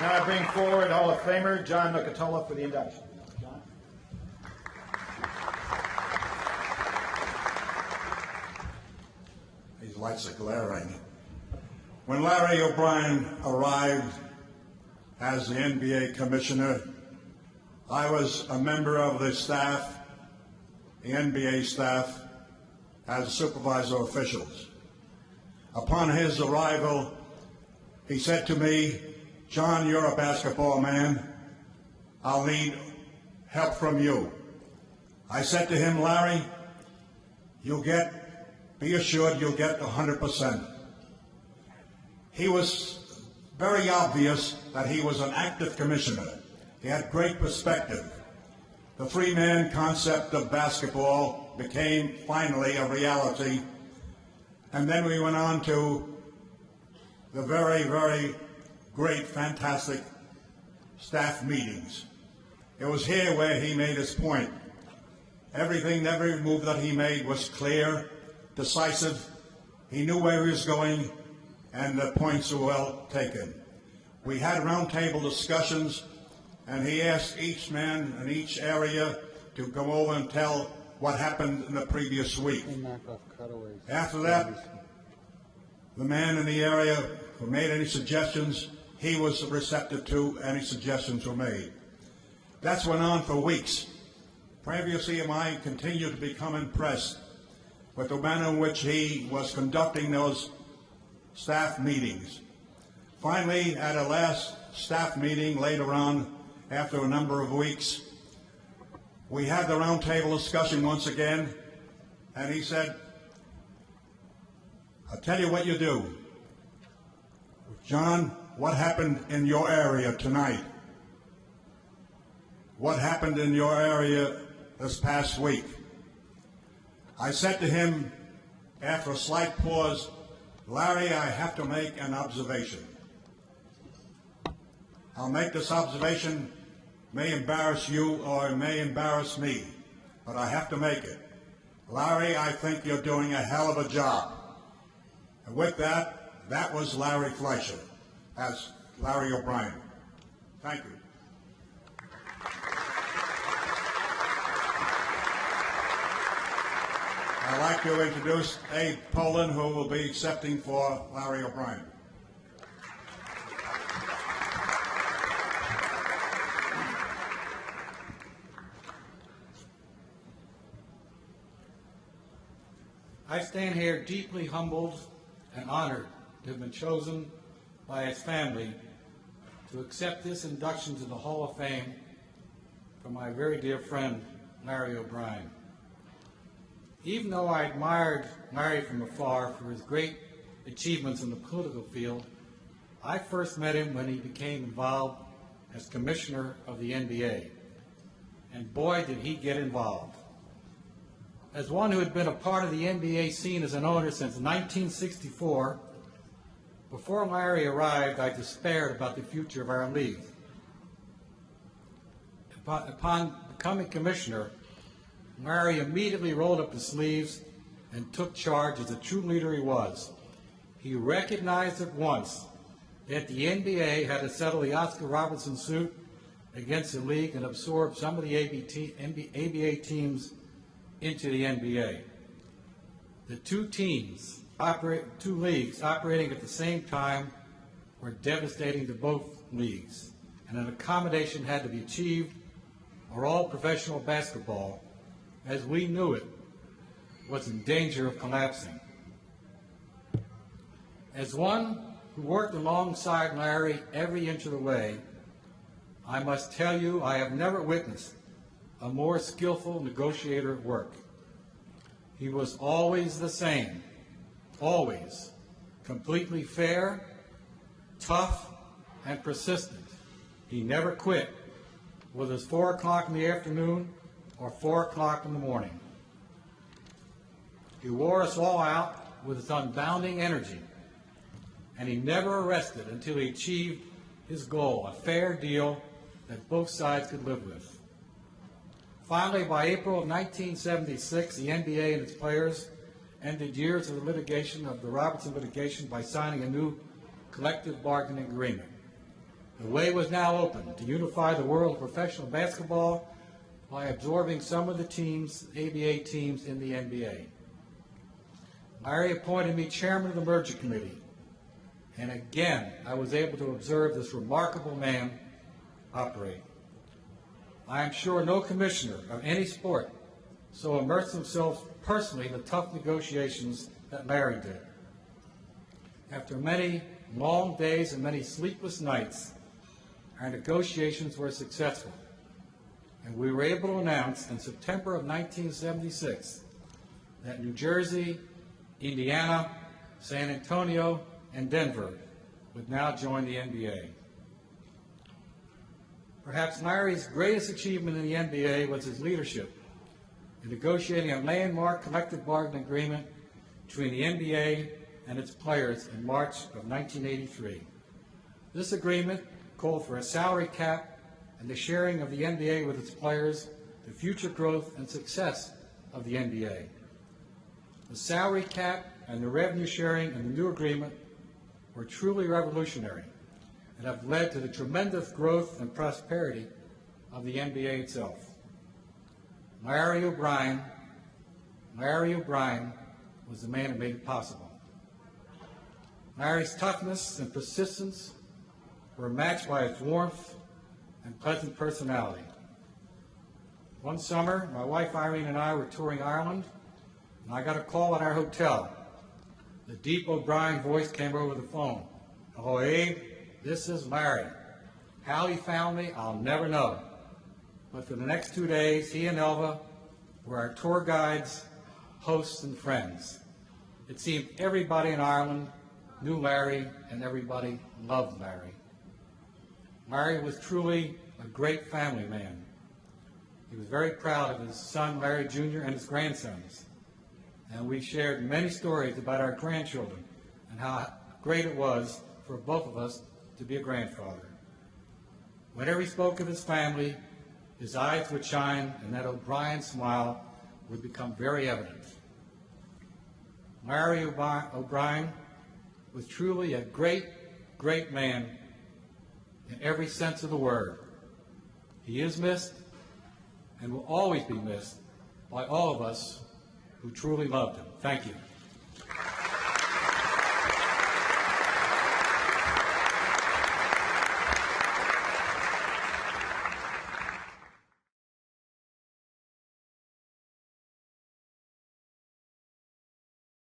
Now I bring forward Hall of Famer John Nucatola for the induction. John? These lights are glaring. When Larry O'Brien arrived as the NBA commissioner, I was a member of the staff, the NBA staff, as supervisor officials. Upon his arrival, he said to me, "John, you're a basketball man. I'll need help from you." I said to him, "Larry, be assured you'll get 100%. He was very obvious that he was an active commissioner. He had great perspective. The three-man concept of basketball became finally a reality. And then we went on to the very, very great, fantastic staff meetings. It was here where he made his point. Every move that he made was clear, decisive. He knew where he was going, and the points were well taken. We had roundtable discussions, and he asked each man in each area to go over and tell what happened in the previous week. After that, the man in the area who made any suggestions, he was receptive to any suggestions were made. That went on for weeks. Previously, I continued to become impressed with the manner in which he was conducting those staff meetings. Finally, at a last staff meeting later on, after a number of weeks, we had the roundtable discussion once again, and he said, "I'll tell you what you do. John, what happened in your area tonight? What happened in your area this past week?" I said to him, after a slight pause, "Larry, I have to make an observation. I'll make this observation, may embarrass you or it may embarrass me, but I have to make it. Larry, I think you're doing a hell of a job." And with that, that was Larry Fleischer as Larry O'Brien. Thank you. I'd like to introduce Abe Pollin, who will be accepting for Larry O'Brien. I stand here deeply humbled and honored to have been chosen by his family to accept this induction to the Hall of Fame from my very dear friend, Larry O'Brien. Even though I admired Larry from afar for his great achievements in the political field, I first met him when he became involved as commissioner of the NBA. And boy, did he get involved. As one who had been a part of the NBA scene as an owner since 1964, before Larry arrived, I despaired about the future of our league. Upon becoming commissioner, Larry immediately rolled up his sleeves and took charge as the true leader he was. He recognized at once that the NBA had to settle the Oscar Robertson suit against the league and absorb some of the ABA teams into the NBA. The two leagues operating at the same time were devastating to both leagues, and an accommodation had to be achieved, or all professional basketball, as we knew it, was in danger of collapsing. As one who worked alongside Larry every inch of the way, I must tell you I have never witnessed a more skillful negotiator at work. He was always the same, always, completely fair, tough, and persistent. He never quit, whether it's 4 o'clock in the afternoon or 4 o'clock in the morning. He wore us all out with his unbounding energy, and he never rested until he achieved his goal, a fair deal that both sides could live with. Finally, by April of 1976, the NBA and its players ended years of the litigation of the Robertson litigation by signing a new collective bargaining agreement. The way was now open to unify the world of professional basketball by absorbing some of the teams, ABA teams, in the NBA. Larry appointed me chairman of the merger committee, and again, I was able to observe this remarkable man operate. I am sure no commissioner of any sport so immersed himself personally in the tough negotiations that Larry did. After many long days and many sleepless nights, our negotiations were successful, and we were able to announce in September of 1976 that New Jersey, Indiana, San Antonio, and Denver would now join the NBA. Perhaps Larry's greatest achievement in the NBA was his leadership in negotiating a landmark collective bargaining agreement between the NBA and its players in March of 1983. This agreement called for a salary cap and the sharing of the NBA with its players, the future growth and success of the NBA. The salary cap and the revenue sharing in the new agreement were truly revolutionary and have led to the tremendous growth and prosperity of the NBA itself. Larry O'Brien was the man who made it possible. Larry's toughness and persistence were matched by his warmth and pleasant personality. One summer, my wife Irene and I were touring Ireland, and I got a call at our hotel. The deep O'Brien voice came over the phone. "Hello, Abe, this is Larry. How he found me, I'll never know. But for the next 2 days, he and Elva were our tour guides, hosts, and friends. It seemed everybody in Ireland knew Larry, and everybody loved Larry. Larry was truly a great family man. He was very proud of his son, Larry Jr., and his grandsons. And we shared many stories about our grandchildren and how great it was for both of us to be a grandfather. Whenever he spoke of his family, his eyes would shine, and that O'Brien smile would become very evident. Larry O'Brien was truly a great, great man in every sense of the word. He is missed and will always be missed by all of us who truly loved him. Thank you.